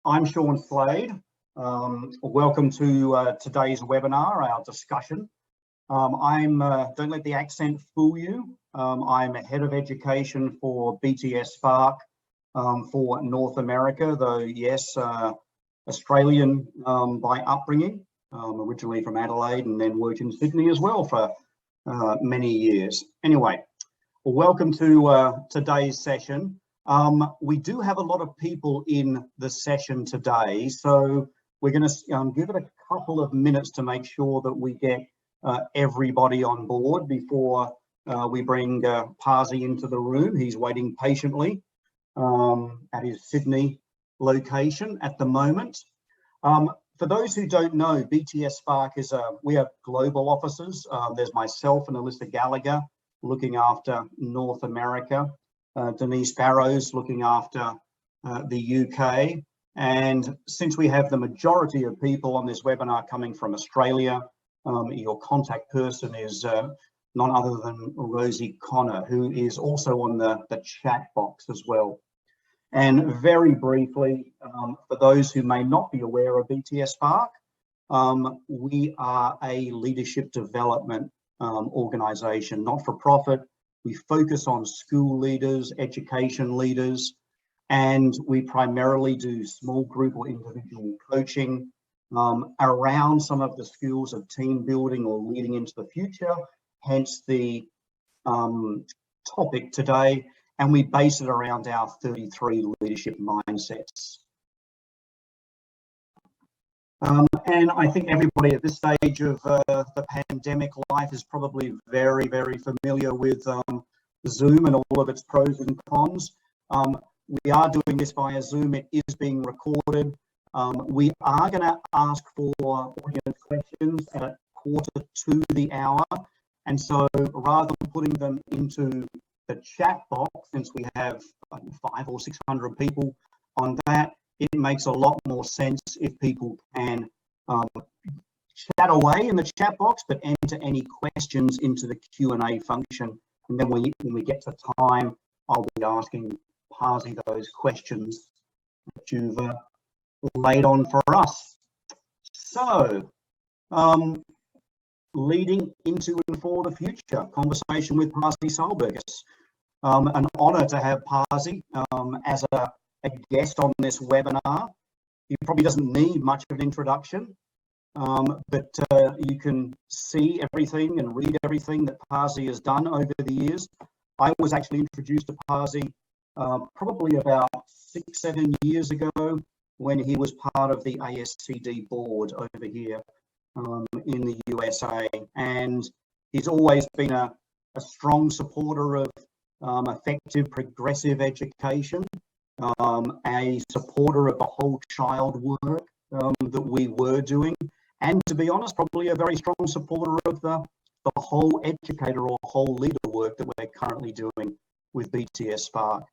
I'm Sean Slade. Welcome to today's webinar, our discussion. Don't let the accent fool you. I'm a head of education for BTS Spark for North America, though yes, Australian by upbringing, originally from Adelaide and then worked in Sydney as well for many years. Anyway, welcome to today's session. We do have a lot of people in the session today, so we're going to give it a couple of minutes to make sure that we get everybody on board before we bring Pasi into the room. He's waiting patiently at his Sydney location at the moment. For those who don't know, BTS Spark is we are global officers. There's myself and Alyssa Gallagher looking after North America. Denise Barrows looking after the UK. And since we have the majority of people on this webinar coming from Australia, your contact person is none other than Rosie Connor, who is also on the chat box as well. And very briefly, for those who may not be aware of BTS Spark, we are a leadership development organisation, not-for-profit. We focus on school leaders, education leaders, and we primarily do small group or individual coaching around some of the skills of team building or leading into the future, hence the topic today, and we base it around our 33 leadership mindsets. And I think everybody at this stage of the pandemic life is probably very, very familiar with Zoom and all of its pros and cons. We are doing this via Zoom. It is being recorded. We are going to ask for audience questions at 1:45. And so rather than putting them into the chat box, since we have 500 or 600 people on that, it makes a lot more sense if people can chat away in the chat box, but enter any questions into the Q&A function. And then when we get to time, I'll be asking Pasi those questions that you've laid on for us. So, leading into and for the future, conversation with Pasi Sahlberg. An honour to have Pasi as a guest on this webinar. He probably doesn't need much of an introduction, but you can see everything and read everything that Pasi has done over the years. I was actually introduced to Pasi probably about 6-7 years ago when he was part of the ASCD board over here in the USA, and he's always been a strong supporter of effective progressive education, a supporter of the whole child work that we were doing, and to be honest, probably a very strong supporter of the whole educator or whole leader work that we're currently doing with BTS Spark.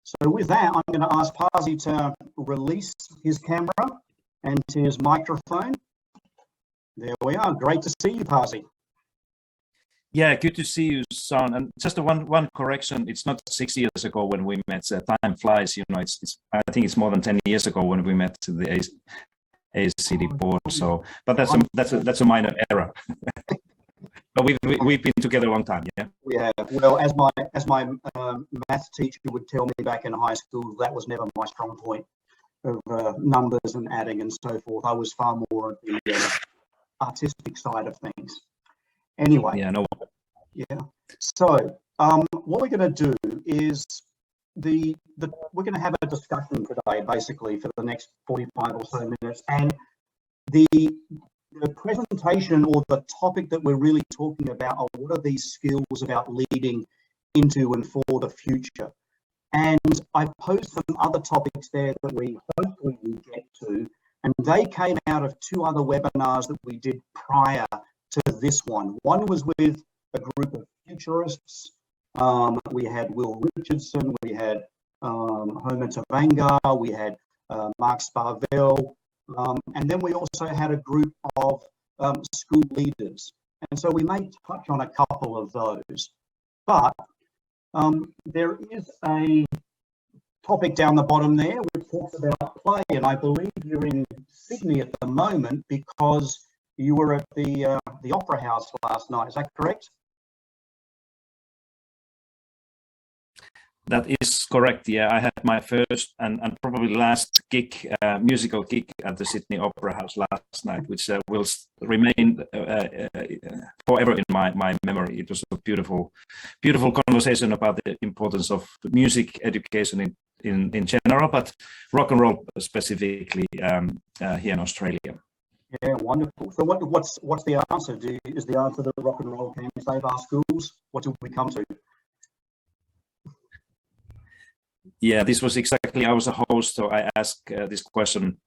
So with that, I'm going to ask Pasi to release his camera and his microphone. There we are. Great to see you, Pasi. Yeah, good to see you, Sean. And just one correction: it's not 6 years ago when we met. Time flies, you know. I think it's more than 10 years ago when we met to the ASCD board. So, but that's a minor error. But we've been together a long time, yeah. Yeah. Well, as my math teacher would tell me back in high school, that was never my strong point of numbers and adding and so forth. I was far more of the artistic side of things. Anyway. Yeah. No. Yeah. So what we're going to do is we're going to have a discussion today, basically, for the next 45 or so minutes, and the presentation or the topic that we're really talking about are what are these skills about leading into and for the future. And I've posed some other topics there that we hopefully will get to, and they came out of 2 other webinars that we did prior to this one. One was with a group of futurists. We had Will Richardson, we had Homer Tavanga, we had Mark Sparvell, and then we also had a group of school leaders. And so we may touch on a couple of those. But there is a topic down the bottom there, which talks about play, and I believe you're in Sydney at the moment because you were at the Opera House last night. Is that correct? That is correct. Yeah, I had my first and probably last gig, musical gig at the Sydney Opera House last night, which will remain forever in my memory. It was a beautiful conversation about the importance of music education in general, but rock and roll specifically here in Australia. Yeah, wonderful. So what's the answer? Is the answer that rock and roll can save our schools? What do we come to? Yeah, this was exactly, I was a host, so I asked this question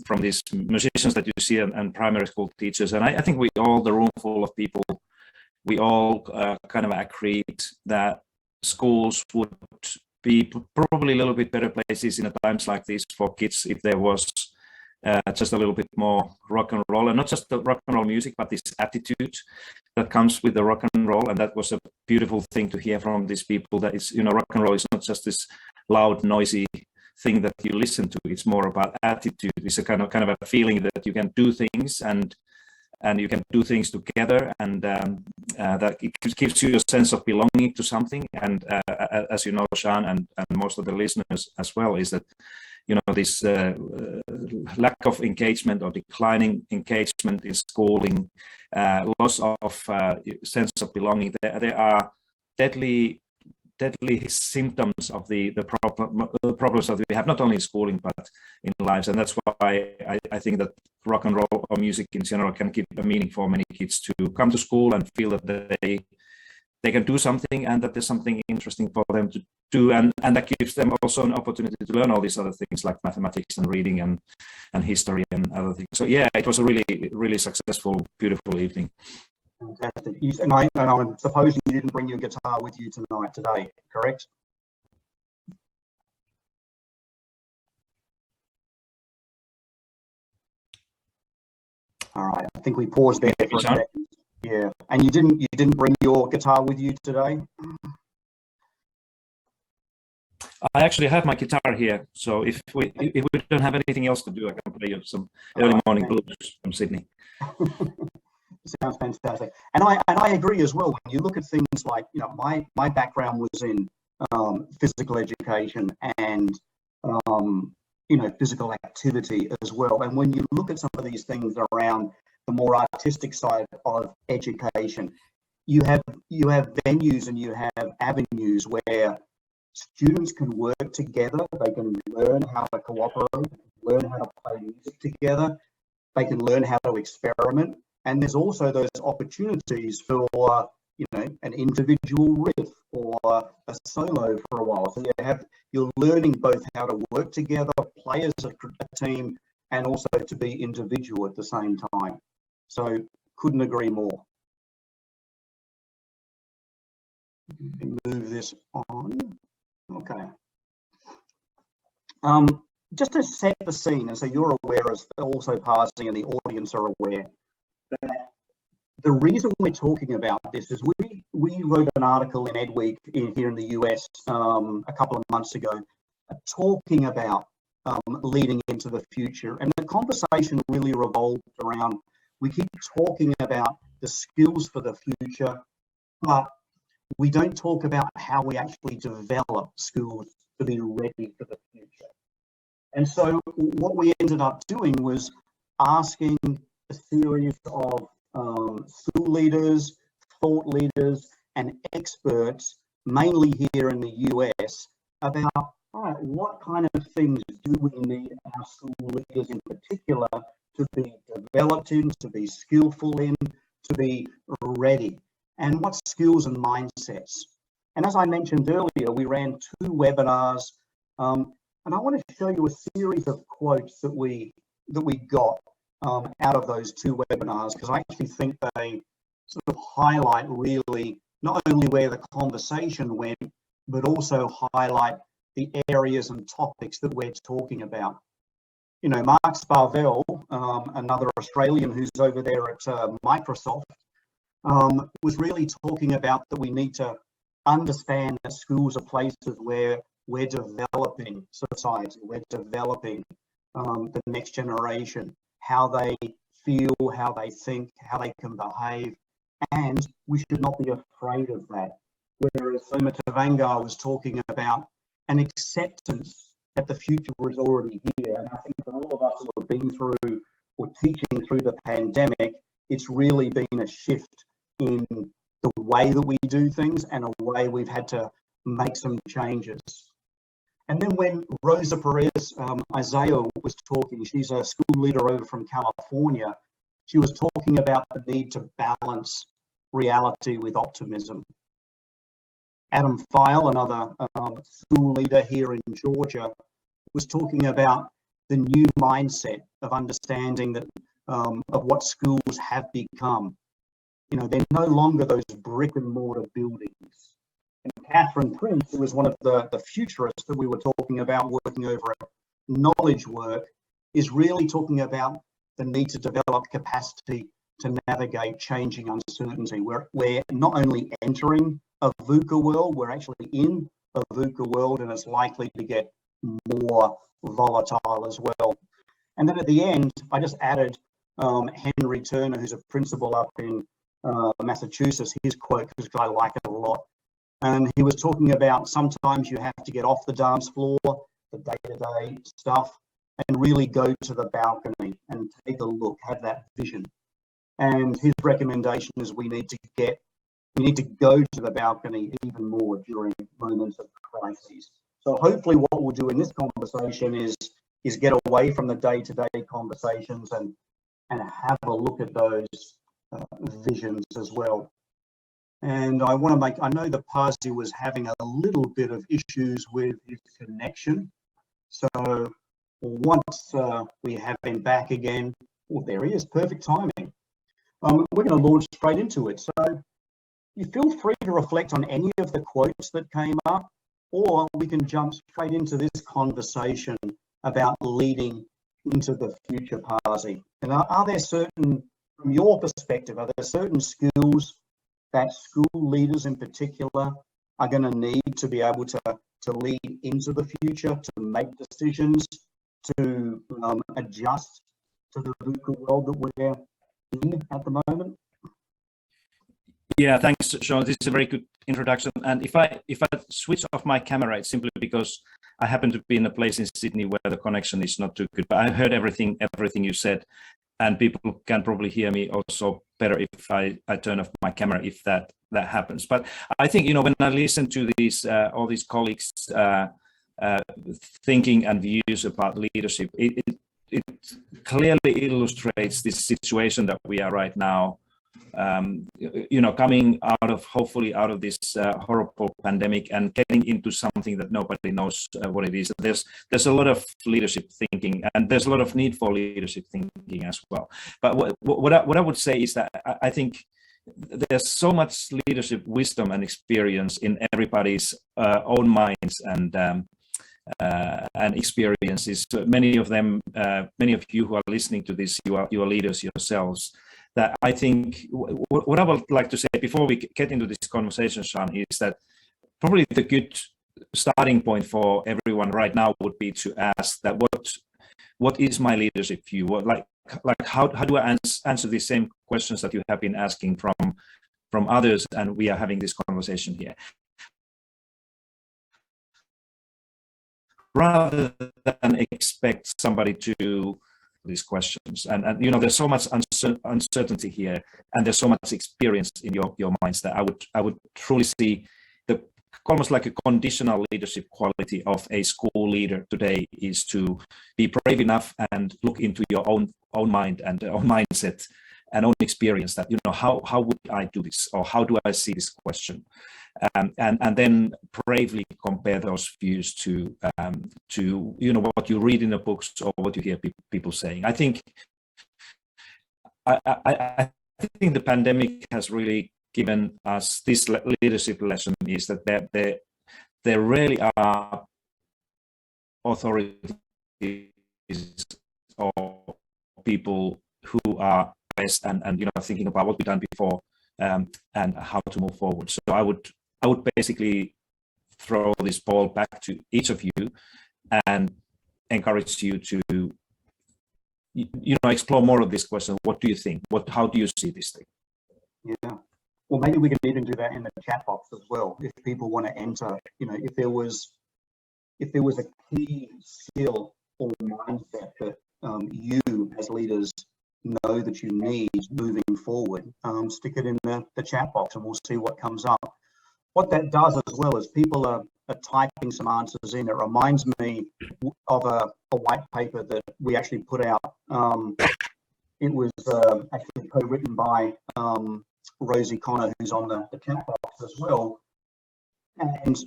from these musicians that you see and primary school teachers. And I think we all, the room full of people, we all kind of agreed that schools would be probably a little bit better places in times like this for kids if there was just a little bit more rock and roll, and not just the rock and roll music, but this attitude that comes with the rock and roll. And that was a beautiful thing to hear from these people, that it's, rock and roll is not just this loud, noisy thing that you listen to. It's more about attitude. It's a kind of a feeling that you can do things and you can do things together, and that it gives you a sense of belonging to something. And as you know, Sean, and most of the listeners as well, is that this lack of engagement or declining engagement in schooling, loss of sense of belonging, there are deadly symptoms of the problems that we have, not only in schooling but in lives. And that's why I think that rock and roll or music in general can give a meaning for many kids to come to school and feel that they can do something, and that there's something interesting for them to do, and that gives them also an opportunity to learn all these other things like mathematics and reading and history and other things. So yeah, it was a really successful, beautiful evening. Fantastic. And I'm supposing you didn't bring your guitar with you today, correct? All right, I think we paused there for a second. Yeah, and you didn't bring your guitar with you today? I actually have my guitar here, so if we don't have anything else to do, I can play you some early morning blues from Sydney. Sounds fantastic, and I agree as well. When you look at things like, my background was in physical education and physical activity as well. And when you look at some of these things around the more artistic side of education, you have venues and you have avenues where students can work together. They can learn how to cooperate, learn how to play music together. They can learn how to experiment. And there's also those opportunities for, an individual riff or a solo for a while. So you're learning both how to work together, play as a team, and also to be individual at the same time. So couldn't agree more. Move this on. Okay. Just to set the scene, and so you're aware, as also Pasi and the audience are aware, that the reason we're talking about this is we wrote an article in Ed Week here in the US a couple of months ago, talking about leading into the future. And the conversation really revolved around, we keep talking about the skills for the future, but we don't talk about how we actually develop skills to be ready for the future. And so what we ended up doing was asking a series of school leaders, thought leaders, and experts, mainly here in the US, about, all right, what kind of things do we need our school leaders in particular to be developed in, to be skillful in, to be ready, and what skills and mindsets. And as I mentioned earlier, we ran 2 webinars, and I want to show you a series of quotes that we got out of those 2 webinars, because I actually think they sort of highlight really not only where the conversation went, but also highlight the areas and topics that we're talking about. Mark Sparvel, another Australian who's over there at Microsoft, was really talking about that we need to understand that schools are places where we're developing society, we're developing the next generation, how they feel, how they think, how they can behave, and we should not be afraid of that. Whereas Soma Tavangar was talking about an acceptance that the future is already here. And I think for all of us who have been through or teaching through the pandemic, it's really been a shift in the way that we do things and a way we've had to make some changes. And then when Rosa Perez Isaiah was talking, she's a school leader over from California, she was talking about the need to balance reality with optimism. Adam File, another school leader here in Georgia, was talking about the new mindset of understanding that of what schools have become. You know, they're no longer those brick and mortar buildings. And Catherine Prince, who was one of the futurists that we were talking about working over at Knowledge Work, is really talking about the need to develop capacity to navigate changing uncertainty. We're not only entering a VUCA world, we're actually in a VUCA world, and it's likely to get more volatile as well. And then at the end, I just added Henry Turner, who's a principal up in Massachusetts, his quote, because I like it a lot. And he was talking about sometimes you have to get off the dance floor, the day-to-day stuff, and really go to the balcony and take a look, have that vision. And his recommendation is we need to go to the balcony even more during moments of crises. So hopefully what we'll do in this conversation is get away from the day-to-day conversations and have a look at those visions as well. And I know that Pasi was having a little bit of issues with his connection. So once we have him back again, oh, there he is, perfect timing. We're going to launch straight into it. So you feel free to reflect on any of the quotes that came up, or we can jump straight into this conversation about leading into the future, Pasi. And are there certain, from your perspective, are there certain skills that school leaders in particular are going to need to be able to lead into the future, to make decisions, to adjust to the VUCA world that we're in at the moment? Yeah, thanks, Sean. This is a very good introduction. And if I switch off my camera, it's simply because I happen to be in a place in Sydney where the connection is not too good. But I heard everything you said, and people can probably hear me also better if I turn off my camera if that happens. But I think, you know, when I listen to these all these colleagues thinking and views about leadership, it clearly illustrates this situation that we are right now. You know, coming hopefully out of this horrible pandemic and getting into something that nobody knows what it is. There's a lot of leadership thinking, and there's a lot of need for leadership thinking as well. But what I would say is that I think there's so much leadership wisdom and experience in everybody's own minds and experiences. Many of them, many of you who are listening to this, you are leaders yourselves. That I think what I would like to say before we get into this conversation, Sean, is that probably the good starting point for everyone right now would be to ask that what is my leadership view? How do I answer the same questions that you have been asking from others, and we are having this conversation here, rather than expect somebody to these questions. And you know, there's so much uncertainty here, and there's so much experience in your minds that I would truly see the almost like a conditional leadership quality of a school leader today is to be brave enough and look into your own mind and own mindset and own experience, that, you know, how would I do this, or how do I see this question, and then bravely compare those views to you know, what you read in the books or what you hear people saying. I think I think the pandemic has really given us this leadership lesson, is that there really are authorities or people who are best and you know, thinking about what we've done before and how to move forward. So I would basically throw this ball back to each of you and encourage you to, explore more of this question. What do you think? How do you see this thing? Yeah. Well, maybe we can even do that in the chat box as well. If people want to enter, if there was a key skill or mindset that you as leaders know that you need moving forward, stick it in the chat box and we'll see what comes up. What that does as well is people are typing some answers in. It reminds me of a white paper that we actually put out. It was actually co-written by Rosie Connor, who's on the chat box as well. And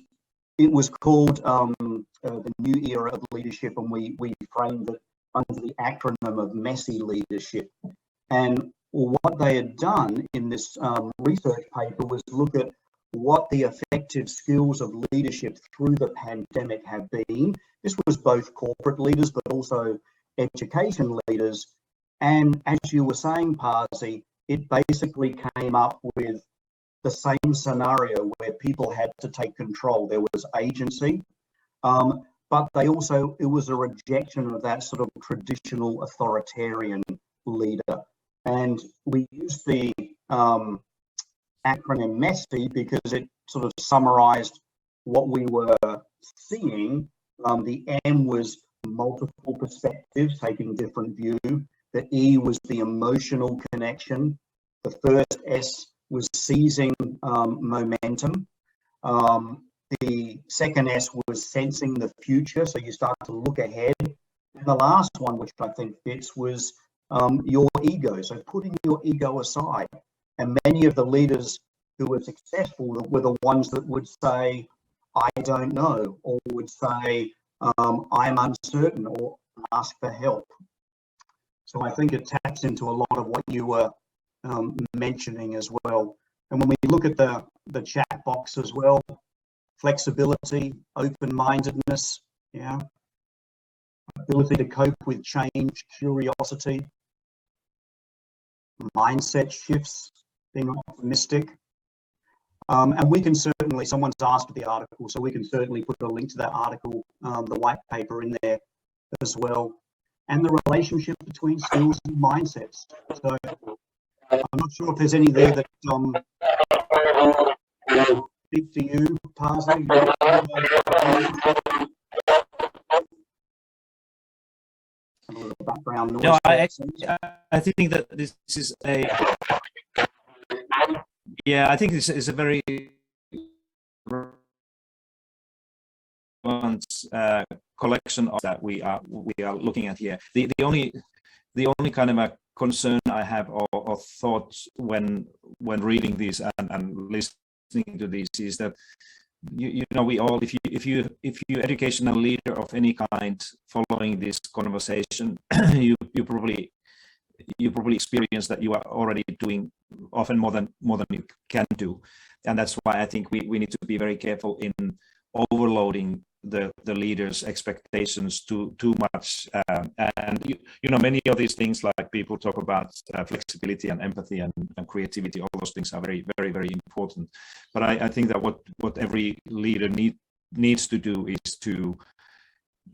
it was called the New Era of Leadership, and we framed it under the acronym of messy leadership. And what they had done in this research paper was look at what the effective skills of leadership through the pandemic have been. This was both corporate leaders, but also education leaders. And as you were saying, Pasi, it basically came up with the same scenario where people had to take control. There was agency, but it was a rejection of that sort of traditional authoritarian leader. And we used the acronym MESSY because it sort of summarized what we were seeing. The M was multiple perspectives, taking different view. The E was the emotional connection. The first S was seizing momentum. The second S was sensing the future, so you start to look ahead. And the last one, which I think fits, was your ego, so putting your ego aside. And many of the leaders who were successful were the ones that would say, I don't know, or would say, I'm uncertain, or ask for help. So I think it taps into a lot of what you were mentioning as well. And when we look at the chat box as well, flexibility, open-mindedness, ability to cope with change, curiosity, mindset shifts, being optimistic. And we can certainly, someone's asked the article, so we can certainly put a link to that article, the white paper in there as well. And the relationship between skills and mindsets. So I'm not sure if there's any there that speak to you, Pasi. Background noise. No, I think that this is I think this is a very collection of that we are looking at here. The only kind of a concern I have or thought when reading these and listening to these is that we all, if you educational leader of any kind following this conversation, you probably experience that you are already doing often more than you can do, and that's why I think we need to be very careful in overloading the leaders' expectations too much. And many of these things, like people talk about flexibility and empathy and creativity, all those things are very, very, very important. But I think that what every leader needs to do is to,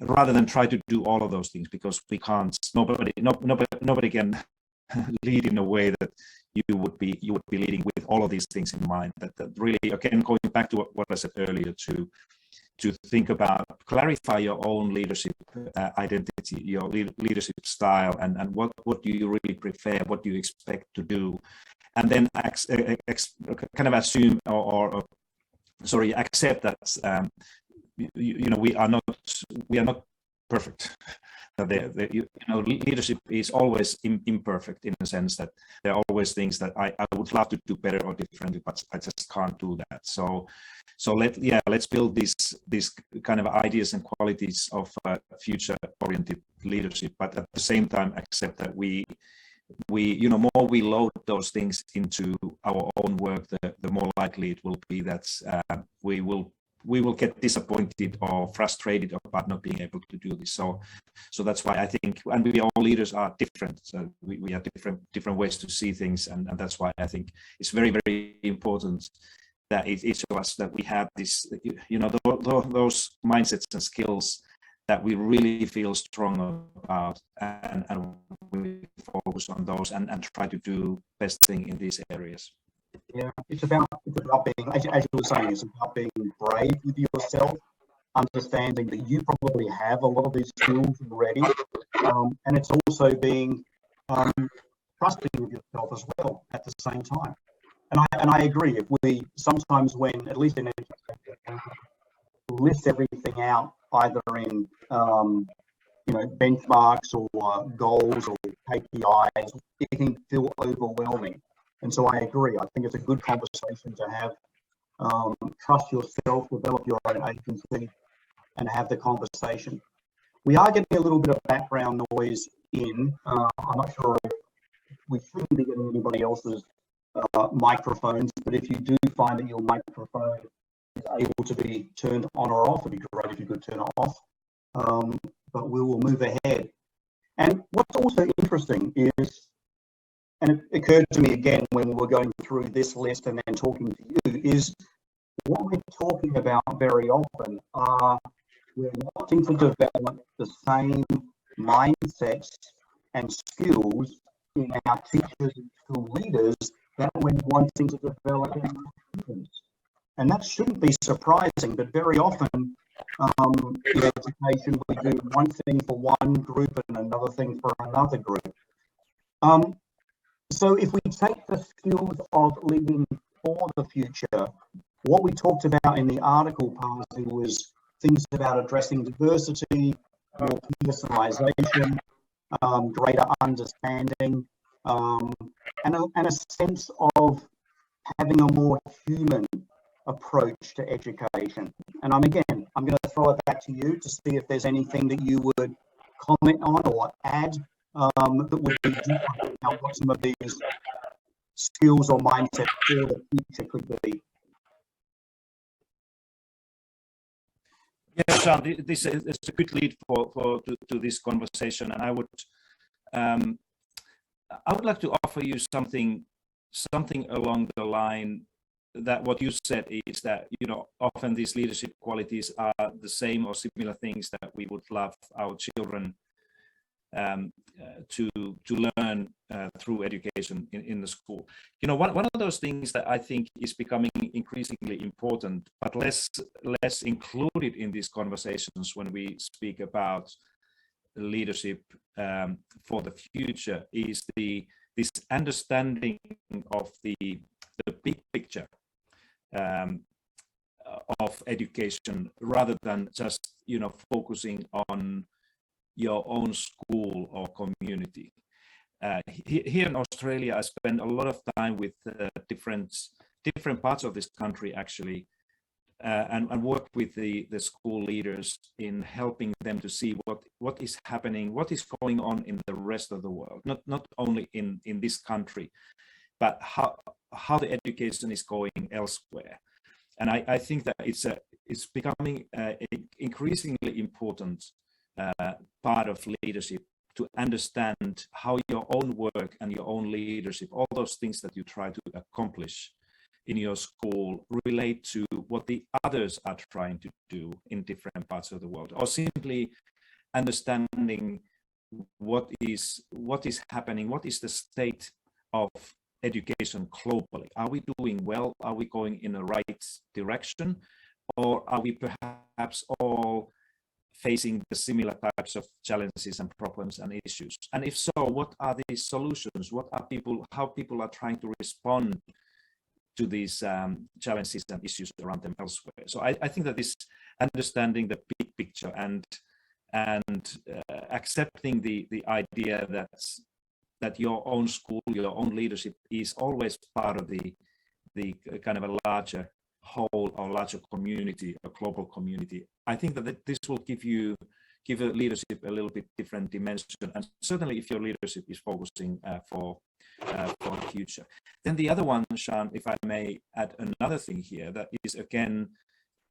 rather than try to do all of those things, because we can't, nobody can lead in a way that you would be leading with all of these things in mind. That really, again, going back to what I said earlier, to think about, clarify your own leadership identity, your leadership style, and what do you really prefer, what do you expect to do, and then kind of assume or accept that we are not perfect. Leadership is always imperfect, in the sense that there are always things that I would love to do better or differently, but I just can't do that. So let's build these kind of ideas and qualities of future-oriented leadership, but at the same time accept that we more we load those things into our own work, the more likely it will be that we will get disappointed or frustrated about not being able to do this. So that's why I think, and we all leaders are different. So we have different ways to see things, and that's why I think it's very, very important that each of us, that we have this, those mindsets and skills that we really feel strong about, and we focus on those and try to do best thing in these areas. Yeah, it's about being, as you were saying, it's about being brave with yourself, understanding that you probably have a lot of these skills already, and it's also being trusting with yourself as well at the same time. And I agree. If we sometimes, when at least in education, list everything out either in benchmarks or goals or KPIs, it can feel overwhelming. And so I agree. I think it's a good conversation to have. Trust yourself, develop your own agency, and have the conversation. We are getting a little bit of background noise in. I'm not sure if we shouldn't be getting anybody else's microphones, but if you do find that your microphone is able to be turned on or off, it'd be great if you could turn it off. But we will move ahead. And what's also interesting is, and it occurred to me again when we were going through this list and then talking to you, is what we're talking about very often are we're wanting to develop the same mindsets and skills in our teachers and school leaders that we're wanting to develop in our students. And that shouldn't be surprising, but very often in education we do one thing for one group and another thing for another group. So if we take the skills of leading for the future, what we talked about in the article, Pasi, was things about addressing diversity, more personalization, greater understanding, and a sense of having a more human approach to education. And I'm going to throw it back to you to see if there's anything that you would comment on or add that would be different about what some of these skills or mindsets for the future could be. Yeah, Sean, this is a good lead to this conversation, and I would like to offer you something along the line that what you said is that often these leadership qualities are the same or similar things that we would love our children to learn through education in the school. One of those things that I think is becoming increasingly important, but less included in these conversations when we speak about leadership for the future, is this understanding of the big picture of education, rather than just focusing on your own school or community. Here in Australia, I spend a lot of time with different parts of this country actually, and work with the school leaders in helping them to see what is happening, what is going on in the rest of the world, not only in this country, but how the education is going elsewhere. And I think that it's becoming an increasingly important part of leadership to understand how your own work and your own leadership, all those things that you try to accomplish in your school, relate to what the others are trying to do in different parts of the world, or simply understanding what is happening, what is the state of education globally. Are we doing well? Are we going in the right direction? Or are we perhaps all facing the similar types of challenges and problems and issues? And if so, what are the solutions? How people are trying to respond to these challenges and issues around them elsewhere? So I think that this understanding the big picture and accepting the idea that your own school, your own leadership is always part of the kind of a larger whole or larger community, a global community. I think that this will give a leadership a little bit different dimension, and certainly if your leadership is focusing for the future. Then the other one, Sean, if I may add another thing here that is again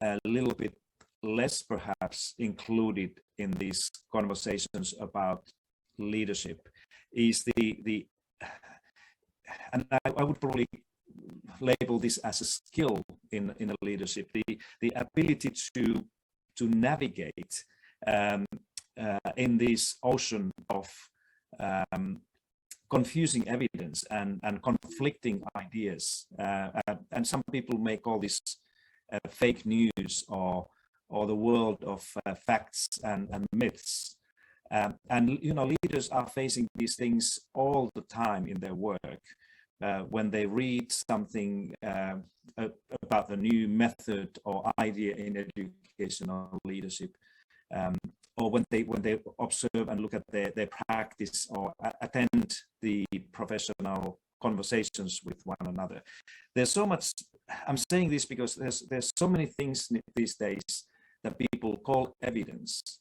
a little bit less perhaps included in these conversations about leadership, is and I would probably label this as a skill in a leadership, the ability to navigate in this ocean of confusing evidence and conflicting ideas. And some people may call this fake news or the world of facts and myths. And leaders are facing these things all the time in their work. When they read something about a new method or idea in educational leadership, or when they observe and look at their practice or attend the professional conversations with one another. There's so much. I'm saying this because there's so many things these days that people call evidence,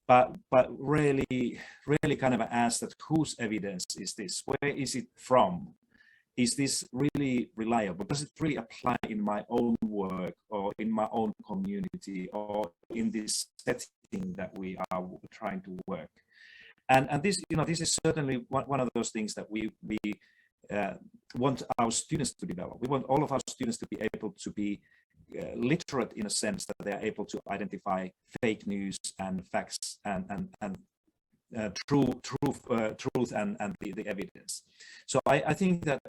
but really kind of ask that whose evidence is this? Where is it from? Is this really reliable? Does it really apply in my own work or in my own community or in this setting that we are trying to work? And this, this is certainly one of those things that we want our students to develop. We want all of our students to be able to be literate in a sense that they are able to identify fake news and facts and truth and the evidence. So I think that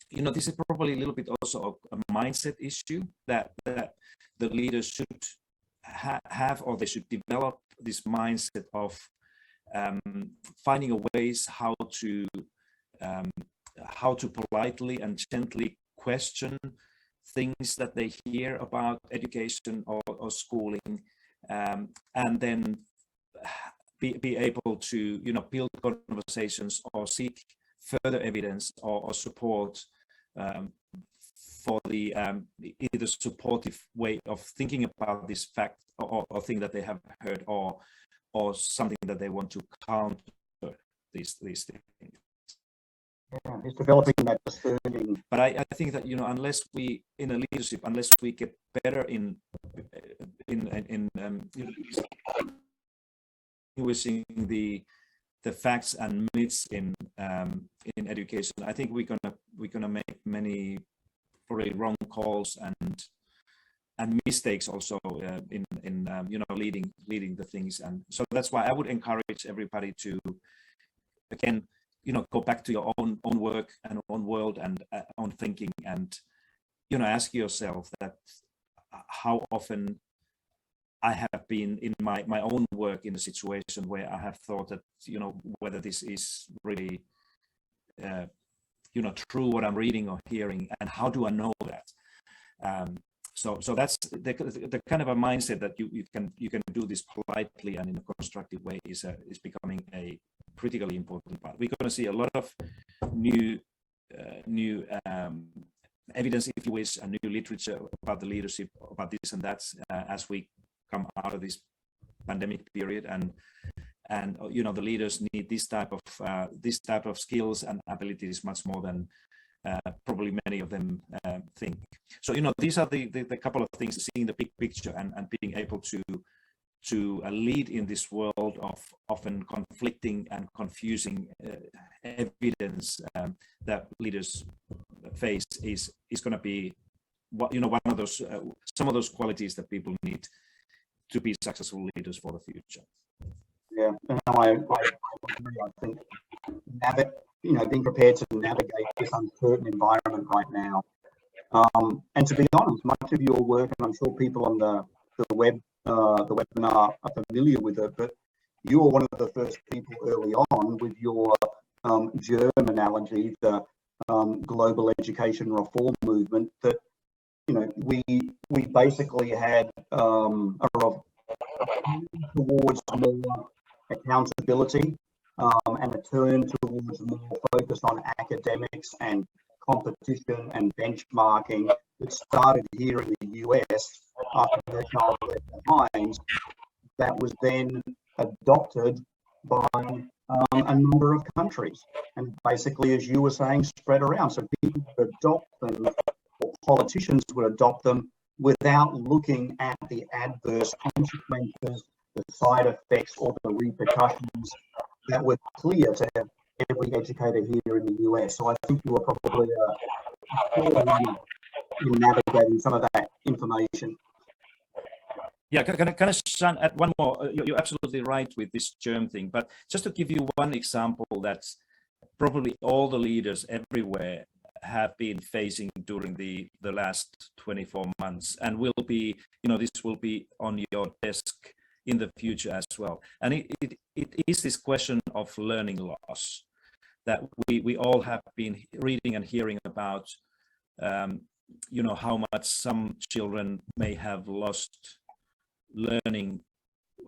this is probably a little bit also a mindset issue that the leaders should have, or they should develop this mindset of finding ways how to politely and gently question things that they hear about education or schooling, and then be able to build conversations or seek further evidence or support for the either supportive way of thinking about this fact or thing that they have heard, or something that they want to counter these things. Yeah, it's developing that discerning. But I think that unless we in a leadership, unless we get better in distinguishing the facts and myths in education, I think we're gonna make many probably wrong calls and mistakes also in leading the things. And so that's why I would encourage everybody to again go back to your own work and own world and own thinking, and ask yourself that how often I have been in my own work in a situation where I have thought that whether this is really true what I'm reading or hearing, and how do I know that? So that's the kind of a mindset that you can do this politely and in a constructive way is becoming a critically important part. We're going to see a lot of new evidence, if you wish, and new literature about the leadership, about this and that, as we come out of this pandemic period, and the leaders need this type of skills and abilities much more than probably many of them think. So these are the couple of things: seeing the big picture and being able to lead in this world of often conflicting and confusing evidence that leaders face is going to be one of those some of those qualities that people need to be successful leaders for the future. Yeah, I agree. I think being prepared to navigate this uncertain environment right now, and to be honest, much of your work, and I'm sure people on the webinar are familiar with it, but you were one of the first people early on with your germ analogy, the global education reform movement, that we basically had towards more accountability and a turn towards more focus on academics and competition and benchmarking that started here in the US after the child left behind, that was then adopted by a number of countries, and basically, as you were saying, spread around. So people would adopt them, or politicians would adopt them without looking at the adverse consequences, the side effects, or the repercussions that were clear to every educator here in the US. So I think you were probably in navigating some of that information. Yeah, can I add one more? You're absolutely right with this germ thing, but just to give you one example that's probably all the leaders everywhere have been facing during the last 24 months, and will be, this will be on your desk in the future as well. And it is this question of learning loss that we all have been reading and hearing about, how much some children may have lost learning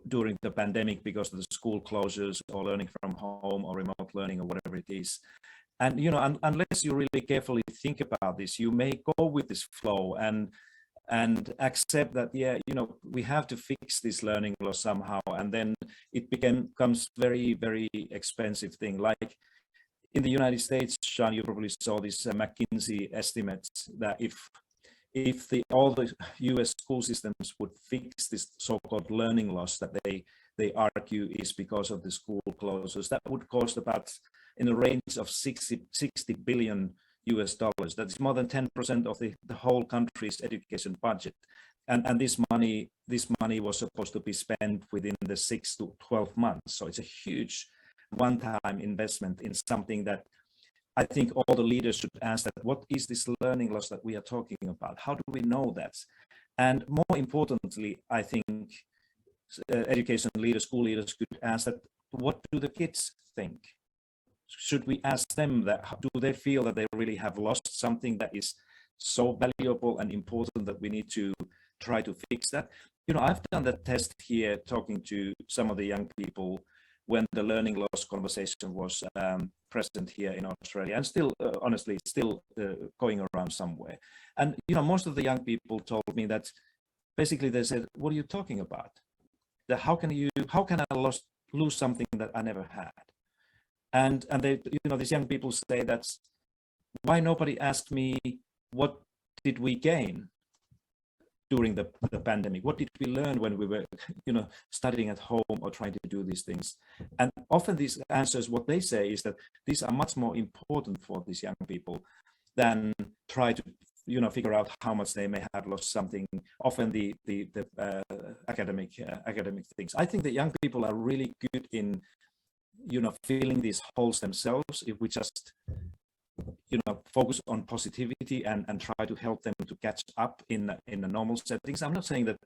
during the pandemic because of the school closures, or learning from home, or remote learning, or whatever it is. And unless you really carefully think about this, you may go with this flow and accept that, we have to fix this learning loss somehow, and then it becomes very, very expensive thing. Like in the United States, Sean, you probably saw this McKinsey estimates that if all the US school systems would fix this so-called learning loss that they argue is because of the school closures, that would cost about in the range of 60 billion US dollars. That's more than 10% of the whole country's education budget. And this money was supposed to be spent within the 6 to 12 months. So it's a huge one-time investment in something that I think all the leaders should ask, that what is this learning loss that we are talking about? How do we know that? And more importantly, I think education leaders, school leaders could ask that, what do the kids think? Should we ask them that? Do they feel that they really have lost something that is so valuable and important that we need to try to fix that? I've done that test here, talking to some of the young people when the learning loss conversation was present here in Australia, and still, honestly, still going around somewhere. And most of the young people told me that basically they said, "What are you talking about? That how can I lose something that I never had?" And they, these young people say that, why nobody asked me what did we gain during the pandemic? What did we learn when we were, studying at home or trying to do these things? And often these answers, what they say is that these are much more important for these young people than try to, figure out how much they may have lost something. Often the academic things. I think that young people are really good in, filling these holes themselves if we just focus on positivity and try to help them to catch up in the normal settings. I'm not saying that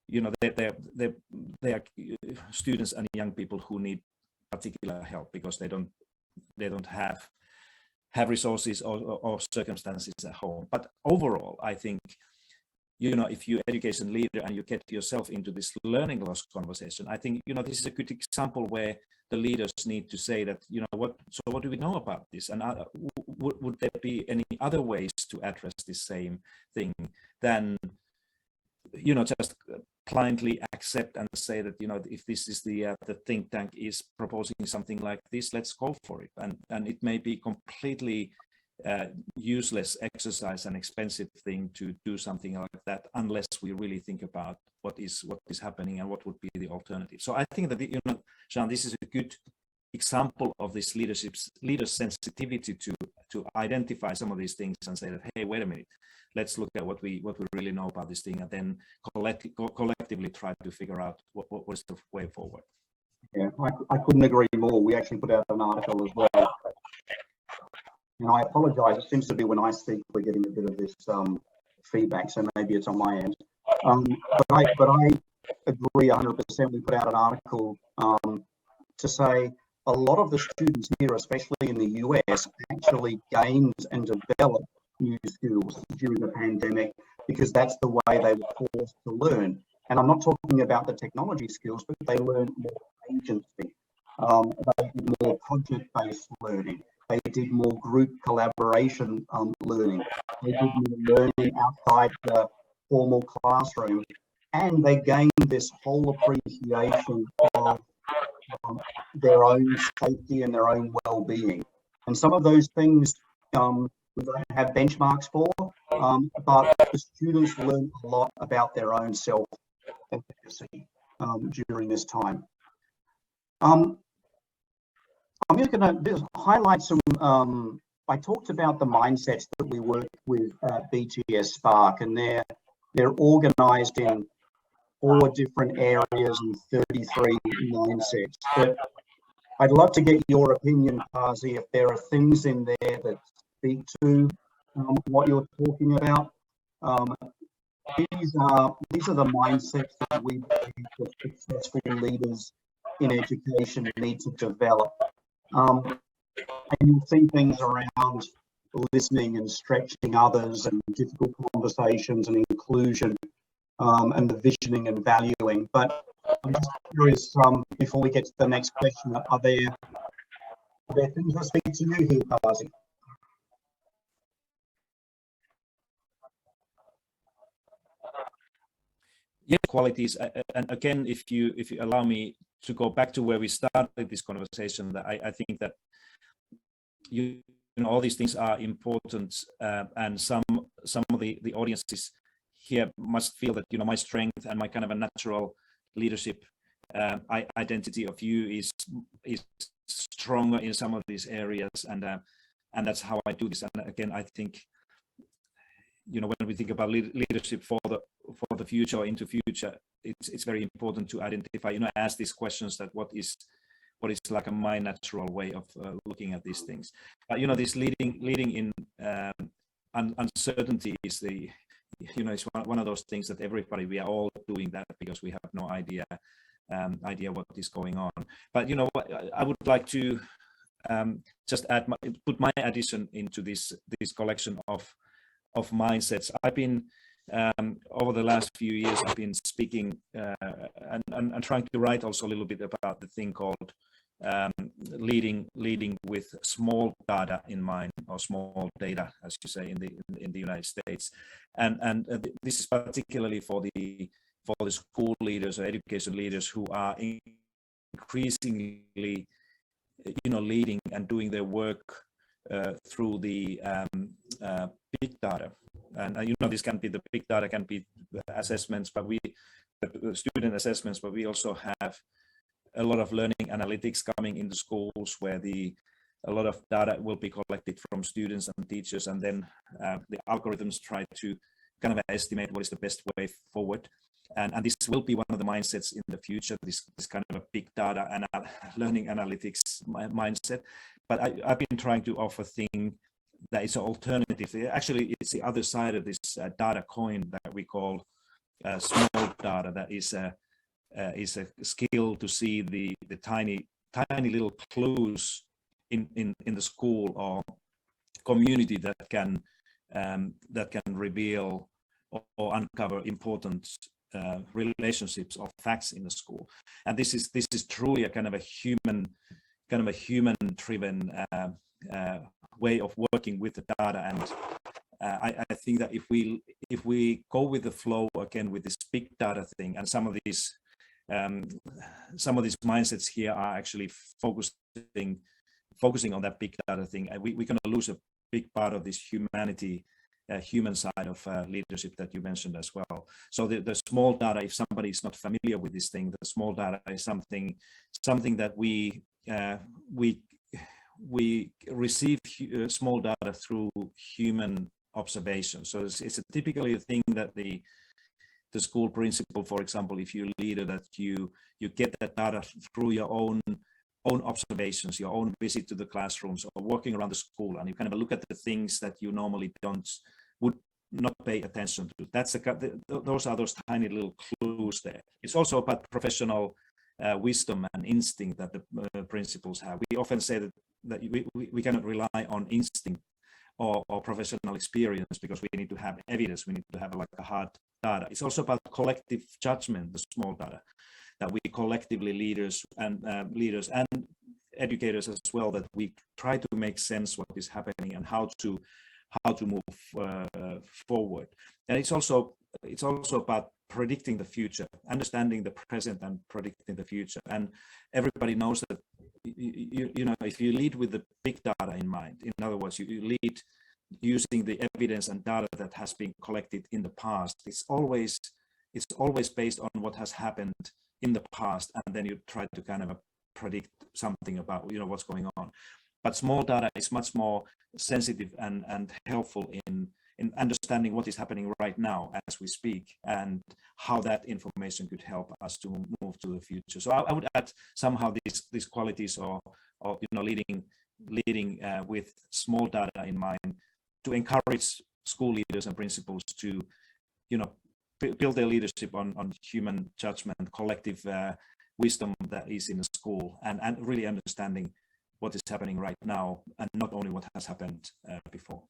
they are students and young people who need particular help because they don't have resources or circumstances at home. But overall, I think if you're an education leader and you get yourself into this learning loss conversation, I think this is a good example where the leaders need to say that, what do we know about this? And would there be any other ways to address this same thing than, just blindly accept and say that, if this is the think tank is proposing something like this, let's go for it. And it may be completely useless exercise and expensive thing to do something like that unless we really think about what is happening and what would be the alternative. So I think that Jean, this is a good example of this leader's sensitivity to identify some of these things and say that, hey, wait a minute, let's look at what we really know about this thing, and then collectively try to figure out what was the way forward. Yeah, I couldn't agree more. We actually put out an article as well. And I apologise, it seems to be when I speak, we're getting a bit of this feedback, so maybe it's on my end. But I agree 100%. We put out an article to say a lot of the students here, especially in the US, actually gained and developed new skills during the pandemic because that's the way they were forced to learn. And I'm not talking about the technology skills, but they learned more agency. They did more project-based learning. They did more group collaboration learning. They did more learning outside the formal classroom. And they gained this whole appreciation of their own safety and their own well-being. And some of those things we don't have benchmarks for, but the students learn a lot about their own self-efficacy during this time. I'm just going to highlight some I talked about the mindsets that we work with at BTS Spark, and they're organized in 4 different areas and 33 mindsets. But I'd love to get your opinion, Pasi, if there are things in there that speak to what you're talking about. These are the mindsets that we believe that successful leaders in education need to develop. And you'll see things around listening and stretching others and difficult conversations and inclusion and the visioning and valuing. But I'm just curious, before we get to the next question, are there things that speak to you here, Pasi? Yeah, qualities. And again, if you allow me to go back to where we started this conversation, that I think that you know all these things are important, and some of the audiences here must feel that my strength and my kind of a natural leadership identity of you is stronger in some of these areas, and that's how I do this. And again, I think when we think about leadership for the future or into future, it's very important to identify, ask these questions, that what is like my natural way of looking at these things. But this leading in uncertainty is it's one of those things that we are all doing that because we have no idea what is going on. But I would like to just put my addition into this collection of mindsets. I've been over the last few years, I've been speaking and trying to write also a little bit about the thing called leading with small data in mind, or small data, as you say in the United States, and this is particularly for the school leaders or education leaders who are increasingly leading and doing their work through the big data. And this can be the big data, can be assessments, but student assessments, but we also have a lot of learning analytics coming into schools where a lot of data will be collected from students and teachers, and then the algorithms try to kind of estimate what is the best way forward. And this will be one of the mindsets in the future, this kind of a big data and learning analytics mindset. But I've been trying to offer a thing that is an alternative. Actually, it's the other side of this data coin that we call small data. That is a skill to see the tiny little clues in the school or community that can reveal or uncover important relationships or facts in the school. And this is truly a kind of a human driven way of working with the data. And I think that if we go with the flow again with this big data thing, and some of these mindsets here are actually focusing on that big data thing, and we're going to lose a big part of this human side of leadership that you mentioned as well. So the small data, if somebody is not familiar with this thing, the small data is something that we receive small data through human observation. So it's typically a thing that the school principal, for example, if you're a leader, that you get that data through your own observations, your own visit to the classrooms or walking around the school, and you kind of look at the things that you normally would not pay attention to. Those are those tiny little clues there. It's also about professional wisdom and instinct that the principals have. We often say that we cannot rely on instinct or professional experience, because we need to have evidence. We need to have like a hard data. It's also about collective judgment, the small data, that we collectively, leaders and educators as well, that we try to make sense what is happening and how to move forward. And it's also about predicting the future, understanding the present and predicting the future. And everybody knows that if you lead with the big data in mind, in other words, you lead using the evidence and data that has been collected in the past. It's always based on what has happened in the past, and then you try to kind of predict something about what's going on. But small data is much more sensitive and helpful in understanding what is happening right now as we speak, and how that information could help us to move to the future. So I would add somehow these qualities, or leading with small data in mind, to encourage school leaders and principals to build their leadership on human judgment, collective wisdom that is in a school, and really understanding what is happening right now, and not only what has happened before.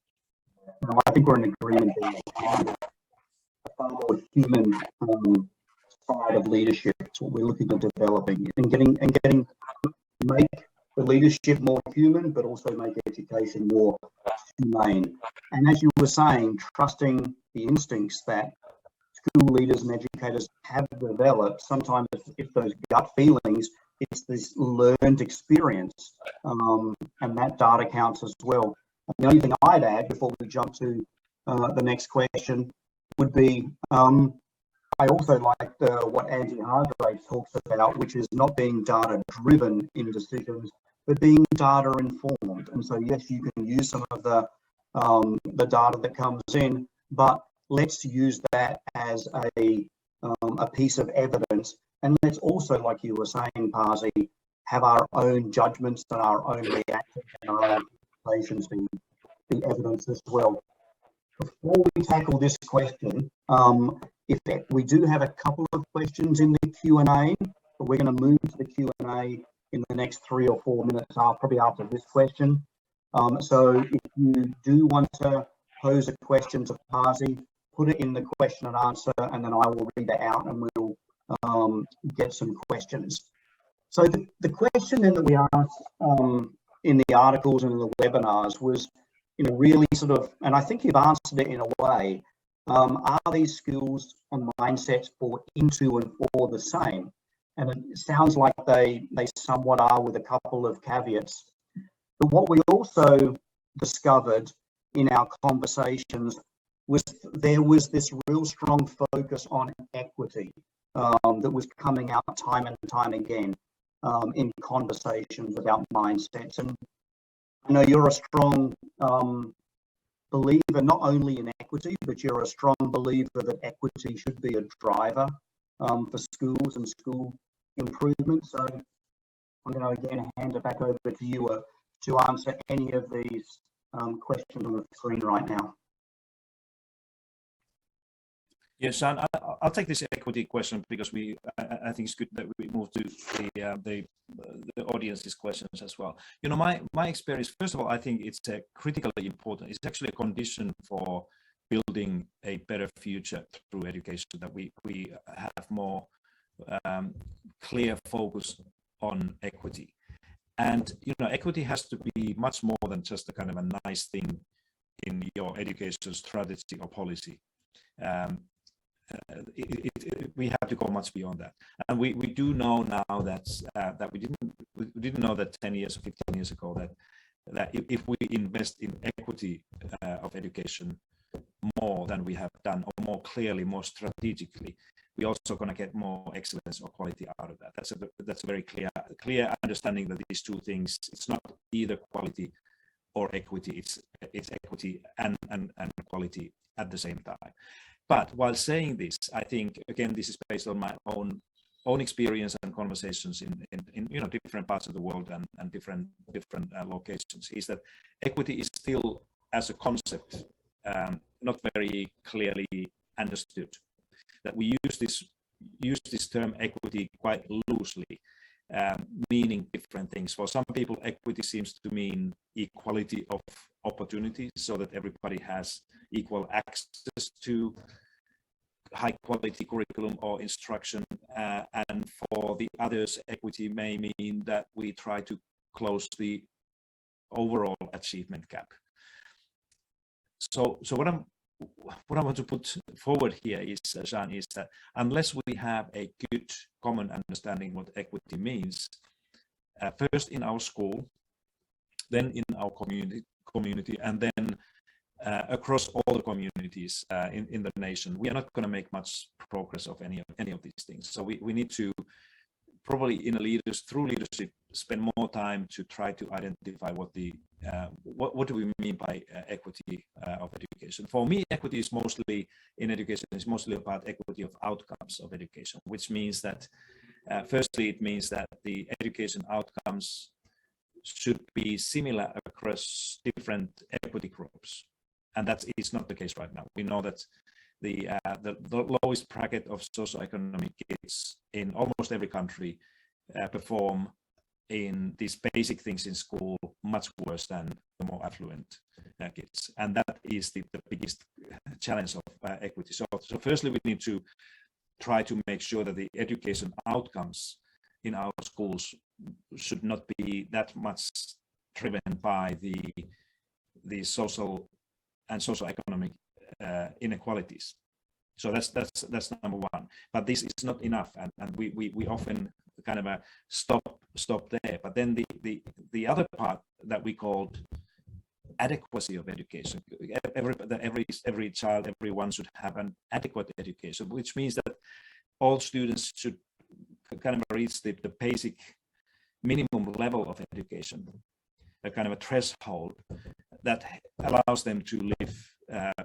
I think we're in agreement there. A far more human side of leadership. It's what we're looking at developing, and getting make the leadership more human, but also make education more humane. And as you were saying, trusting the instincts that school leaders and educators have developed. Sometimes if those gut feelings, it's this learned experience, and that data counts as well. And the only thing I'd add before we jump to the next question would be, I also like what Andy Hargrave talks about, which is not being data driven in decisions, but being data informed. And so yes, you can use some of the data that comes in, but let's use that as a piece of evidence. And let's also, like you were saying, Pasi, have our own judgments and our own reactions and our own interpretations be evidence as well. Before we tackle this question, if we do have a couple of questions in the Q&A, but we're going to move to the Q&A in the next 3 or 4 minutes, probably after this question. So if you do want to pose a question to Pasi, put it in the question and answer, and then I will read it out and we'll get some questions. So the question then that we asked in the articles and the webinars was, really sort of, and I think you've answered it in a way, are these skills and mindsets brought into and for the same? And it sounds like they somewhat are, with a couple of caveats. But what we also discovered in our conversations was there was this real strong focus on equity that was coming out time and time again in conversations about mindsets. And I know you're a strong believer not only in equity, but you're a strong believer that equity should be a driver for schools and school improvement. So I'm going to again hand it back over to you to answer any of these questions on the screen right now. Yes, Sean, I'll take this equity question because I think it's good that we move to the audience's questions as well. My experience, first of all, I think it's critically important. It's actually a condition for building a better future through education, that we have more clear focus on equity. And equity has to be much more than just a kind of a nice thing in your education strategy or policy. We have to go much beyond that, and we do know now that we didn't know that 10 years or 15 years ago that if we invest in equity of education more than we have done, or more clearly, more strategically, we're also going to get more excellence or quality out of that. That's a very clear understanding that these two things, it's not either quality or equity, it's equity and quality at the same time. But while saying this, I think, again, this is based on my own experience and conversations in different parts of the world and different locations, is that equity is still, as a concept, not very clearly understood. That we use this term equity quite loosely, meaning different things. For some people, equity seems to mean equality of opportunities, so that everybody has equal access to high quality curriculum or instruction, and for the others, equity may mean that we try to close the overall achievement gap. So what I want to put forward here is, Jean, is that unless we have a good common understanding what equity means, first in our school, then in our community, and then across all the communities in the nation, we are not going to make much progress of any of these things. So we need to probably in through leadership, spend more time to try to identify what do we mean by equity of education. For me, equity is mostly in education is mostly about equity of outcomes of education, which means that firstly, it means that the education outcomes should be similar across different equity groups, and that is not the case right now. We know that the lowest bracket of socioeconomic kids in almost every country perform in these basic things in school much worse than the more affluent kids, and that is the biggest challenge of equity. So firstly, we need to try to make sure that the education outcomes in our schools should not be that much driven by the social and socioeconomic inequalities. So that's number one. But this is not enough, and we often kind of stop there. But then the other part that we called adequacy of education. Every child, everyone should have an adequate education, which means that all students should kind of reach the basic minimum level of education, a kind of a threshold that allows them to live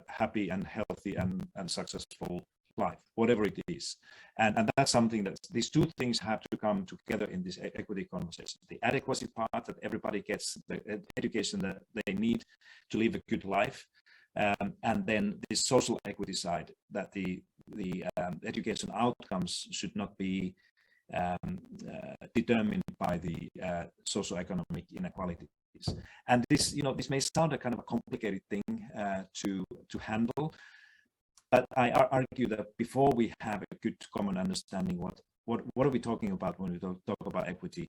happy and healthy and successful life, whatever it is. And that's something that these two things have to come together in this equity conversation. The adequacy part, that everybody gets the education that they need to live a good life, and then the social equity side, that the education outcomes should not be determined by the socioeconomic inequalities. And this may sound a kind of a complicated thing to handle, but I argue that before we have a good common understanding what are we talking about when we talk about equity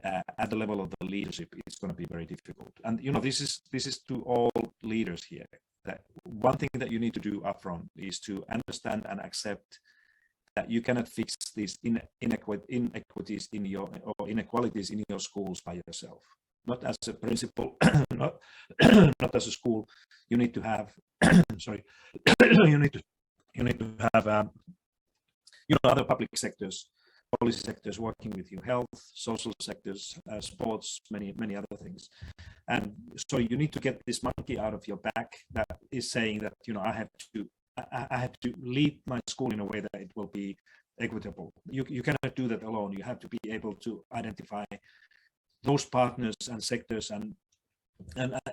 at the level of the leadership, it's going to be very difficult. And this is to all leaders here. That one thing that you need to do upfront is to understand and accept that you cannot fix these inequities in your or inequalities in your schools by yourself. Not as a principal, not as a school. You need to have sorry. you need to have other public sectors, policy sectors working with you, health, social sectors, sports, many other things. And so you need to get this monkey out of your back that is saying that I have to lead my school in a way that it will be equitable. You cannot do that alone. You have to be able to identify those partners and sectors and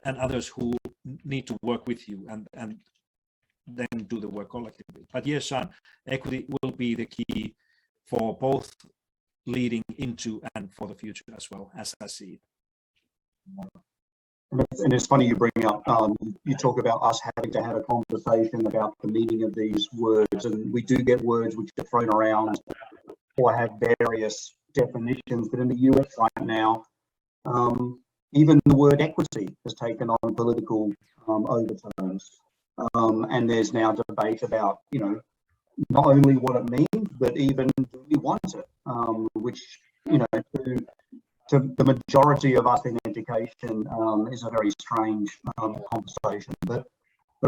others who need to work with you and then do the work collectively. But yes, Sean, equity will be the key for both leading into and for the future as well, as I see it. And it's funny you bring up, you talk about us having to have a conversation about the meaning of these words, and we do get words which are thrown around or have various definitions, but in the US right now, even the word equity has taken on political overtones. And there's now debate about, not only what it means, but even do we want it, which, to the majority of us in education is a very strange conversation. But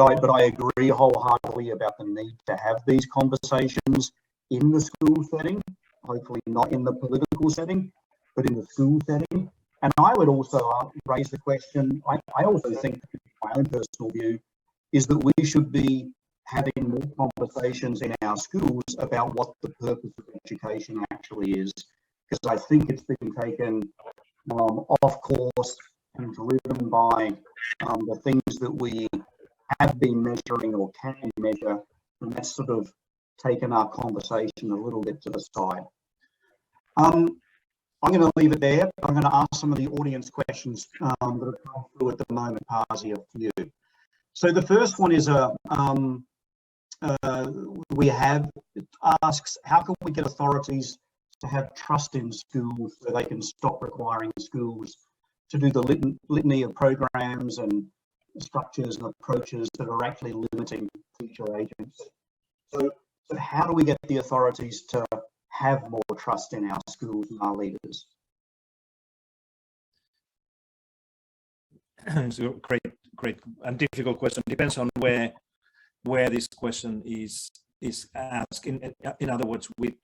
I agree wholeheartedly about the need to have these conversations in the school setting, hopefully not in the political setting, but in the school setting. And I would also raise the question, I also think, my own personal view, is that we should be having more conversations in our schools about what the purpose of education actually is. Because I think it's been taken off course and driven by the things that we have been measuring or can measure, and that's sort of taken our conversation a little bit to the side. I'm going to leave it there. I'm going to ask some of the audience questions that have come through at the moment, Pasi, up to you. So the first one is asks, how can we get authorities to have trust in schools so they can stop requiring schools to do the litany of programs and structures and approaches that are actually limiting teacher agency? So how do we get the authorities to have more trust in our schools and our leaders? So great and difficult question. Depends on where this question is asked, in other words, with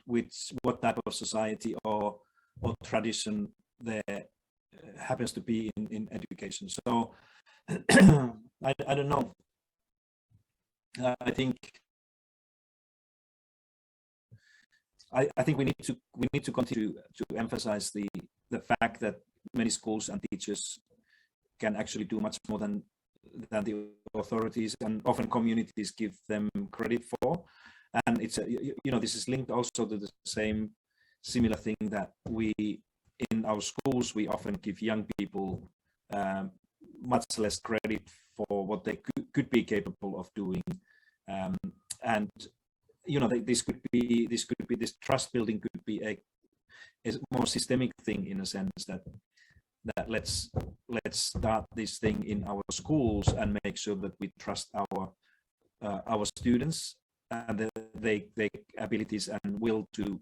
what type of society or tradition there happens to be in education. So I don't know. I think we need to continue to emphasize the fact that many schools and teachers can actually do much more than the authorities and often communities give them credit for. And it's this is linked also to the same similar thing that we in our schools we often give young people much less credit for what they could be capable of doing, and this trust building could be a more systemic thing, in a sense that let's start this thing in our schools and make sure that we trust our students and their abilities and will to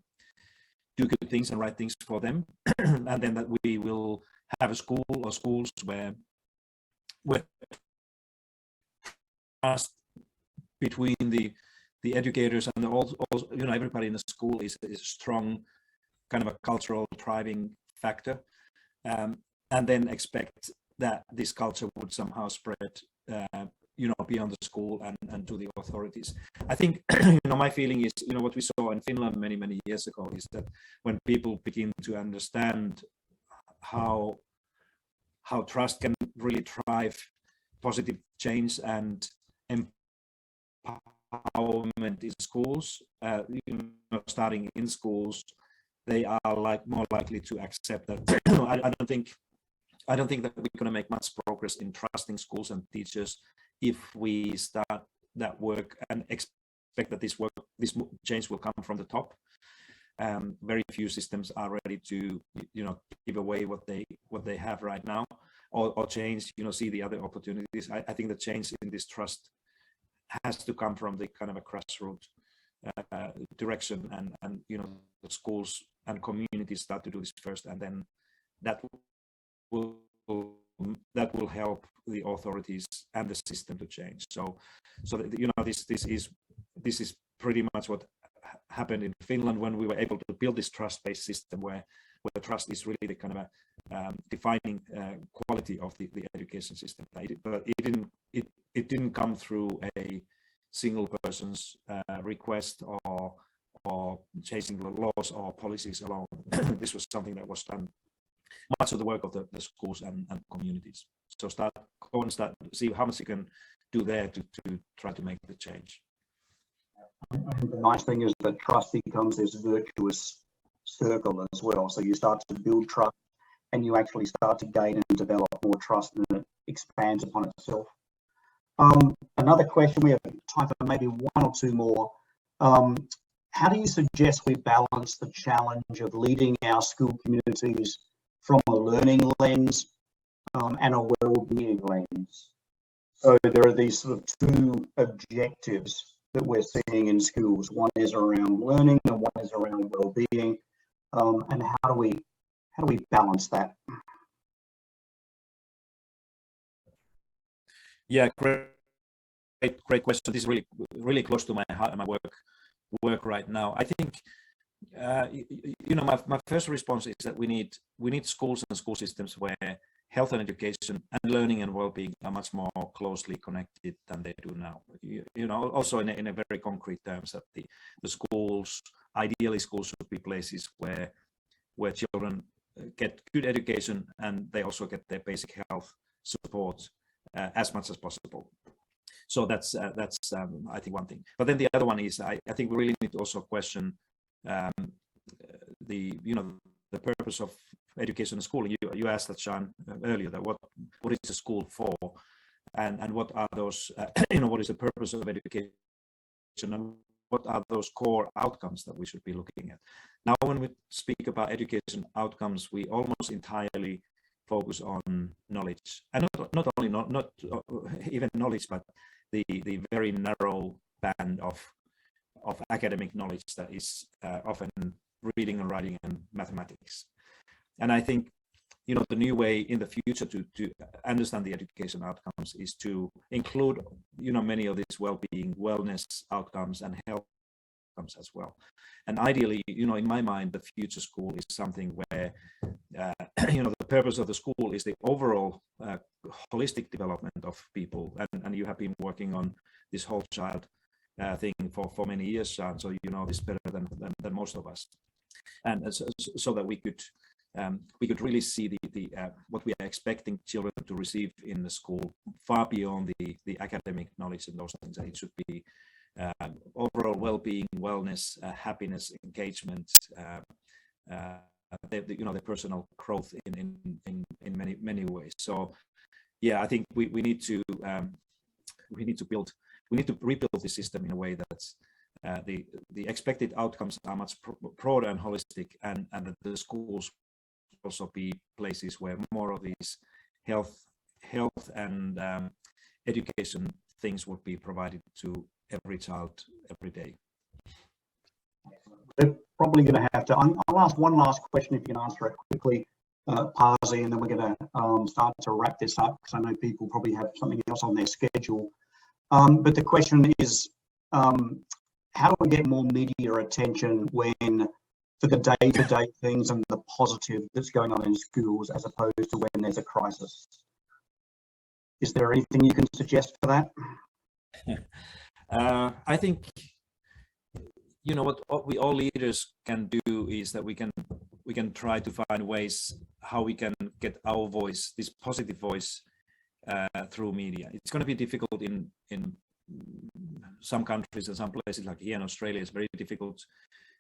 do good things and right things for them, and then that we will have a school or schools where trust between the educators and everybody in the school is a strong kind of a cultural driving factor, and then expect that this culture would somehow spread beyond the school and to the authorities. I think my feeling is what we saw in Finland many years ago is that when people begin to understand how trust can really drive positive change and empowerment in schools, starting in schools, they are more likely to accept that. I don't think that we're going to make much progress in trusting schools and teachers if we start that work and expect that this change will come from the top. Very few systems are ready to give away what they have right now, or change, see the other opportunities. I think the change in this trust has to come from the kind of a grassroots direction, and the schools and communities start to do this first, and then that will help the authorities and the system to change. So this is pretty much what happened in Finland when we were able to build this trust-based system where trust is really the kind of a defining quality of the education system. But it didn't come through a single person's request or chasing the laws or policies alone. This was something that was done much of the work of the schools and communities. So start see how much you can do there to try to make the change. The nice thing is that trust becomes this virtuous circle as well. So you start to build trust and you actually start to gain and develop more trust, and it expands upon itself. Another question, we have time for maybe one or two more. How do you suggest we balance the challenge of leading our school communities from a learning lens and a well-being lens? So there are these sort of two objectives that we're seeing in schools. One is around learning and one is around well-being. And how do we balance that? Yeah, great question. This is really close to my work right now. I think my first response is that we need schools and school systems where health and education and learning and well-being are much more closely connected than they do now. Also in a very concrete terms, that the schools, ideally schools should be places where children get good education and they also get their basic health support as much as possible. So that's I think one thing. But then the other one is I think we really need to also question the purpose of education and schooling. You asked that, Sean, earlier, that what is the school for, and what are those what is the purpose of education, and what are those core outcomes that we should be looking at. Now, when we speak about education outcomes, we almost entirely focus on knowledge, and not only not even knowledge, but the very narrow band of academic knowledge that is often reading and writing and mathematics. And I think the new way in the future to understand the education outcomes is to include many of these well-being, wellness outcomes and health outcomes as well. And ideally, in my mind, the future school is something where, the purpose of the school is the overall holistic development of people. And you have been working on this whole child thing for many years, Sean, so you know this better than most of us. And so that we could really see the what we are expecting children to receive in the school far beyond the academic knowledge and those things. It should be overall well-being, wellness, happiness, engagement, the personal growth in many ways. So yeah, I think we need to rebuild the system in a way that the expected outcomes are much broader and holistic, and that the schools also be places where more of these health and education things would be provided to every child every day. We're probably going to have to. I'll ask one last question if you can answer it quickly, Pasi, and then we're going to start to wrap this up because I know people probably have something else on their schedule. But the question is, how do we get more media attention for the day-to-day things and the positive that's going on in schools as opposed to when there's a crisis? Is there anything you can suggest for that? I think, what we all leaders can do is that we can try to find ways how we can get our voice, this positive voice, through media. It's going to be difficult in some countries and some places, like here in Australia. It's very difficult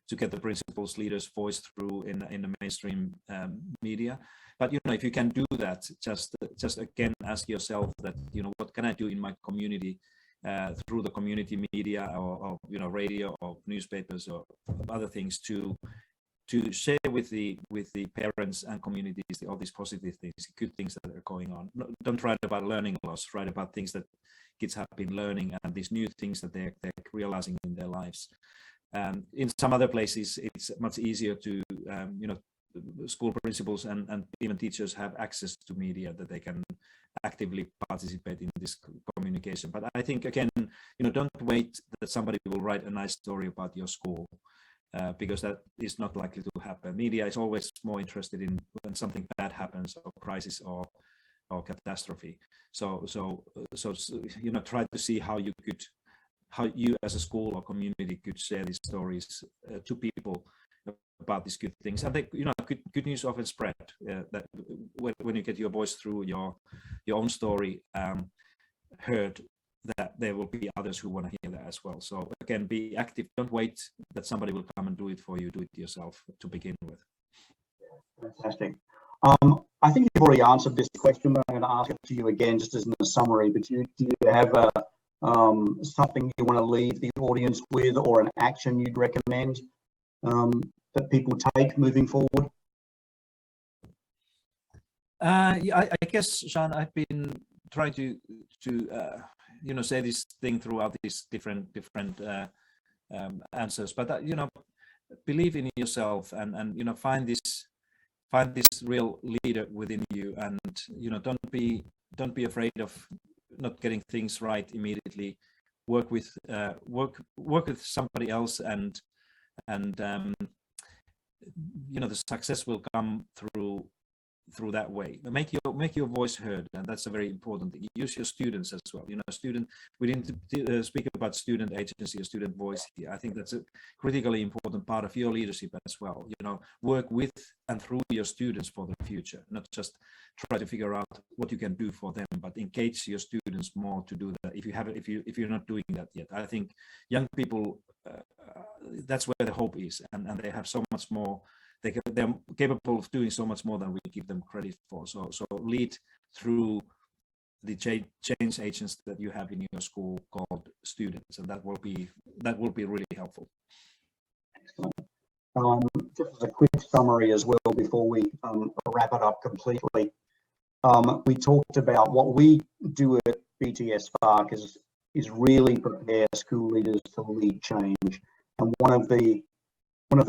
to get the principals, leaders' voice through in the mainstream media. But if you can do that, just again ask yourself that what can I do in my community through the community media or radio or newspapers or other things to share with the parents and communities all these positive things, good things that are going on. Don't write about learning loss, write about things that kids have been learning and these new things that they're realizing in their lives. In some other places, it's much easier to, school principals and even teachers have access to media that they can actively participate in this communication. But I think, again, don't wait that somebody will write a nice story about your school, because that is not likely to happen. Media is always more interested in when something bad happens, or crisis or catastrophe. So try to see how you as a school or community could share these stories to people about these good things. And good news often spread. That when you get your voice through, your own story heard, that there will be others who want to hear that as well. So again, be active. Don't wait that somebody will come and do it for you. Do it yourself to begin with. Fantastic. I think you've already answered this question, but I'm going to ask it to you again, just as a summary. But do you have something you want to leave the audience with, or an action you'd recommend that people take moving forward? I guess, Sean, I've been trying to say this thing throughout these different answers, but believe in yourself and find this real leader within you, and don't be afraid of not getting things right immediately. Work with somebody else, and the success will come through that way. Make your voice heard, and that's a very important thing. Use your students as well. We didn't speak about student agency or student voice here. I think that's a critically important part of your leadership as well. Work with and through your students for the future, not just try to figure out what you can do for them, but engage your students more to do that. If you're not doing that yet, I think young people, that's where the hope is, and they have so much more. They're capable of doing so much more than we give them credit for. So lead through the change agents that you have in your school called students, and that will be really helpful. Excellent. Just as a quick summary as well before we wrap it up completely, we talked about what we do at BTS Spark is really prepare school leaders to lead change, and one of the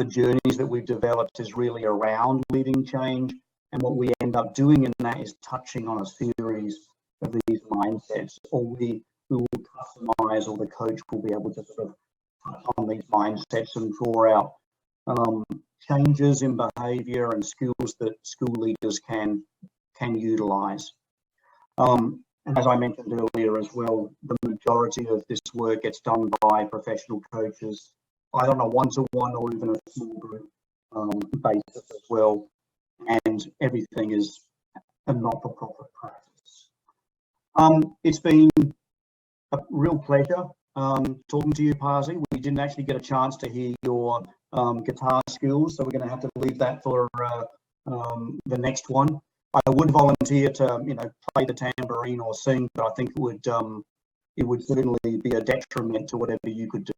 journeys that we've developed is really around leading change, and what we end up doing in that is touching on a series of these mindsets, or we will customize, or the coach will be able to sort of on these mindsets and draw out changes in behaviour and skills that school leaders can utilise. And as I mentioned earlier as well, the majority of this work gets done by professional coaches, either on a one-to-one or even a small group basis as well. And everything is a not-for-profit practice. It's been a real pleasure talking to you, Pasi. We didn't actually get a chance to hear your guitar skills, so we're going to have to leave that for the next one. I would volunteer to, play the tambourine or sing, but I think it would certainly be a detriment to whatever you could do.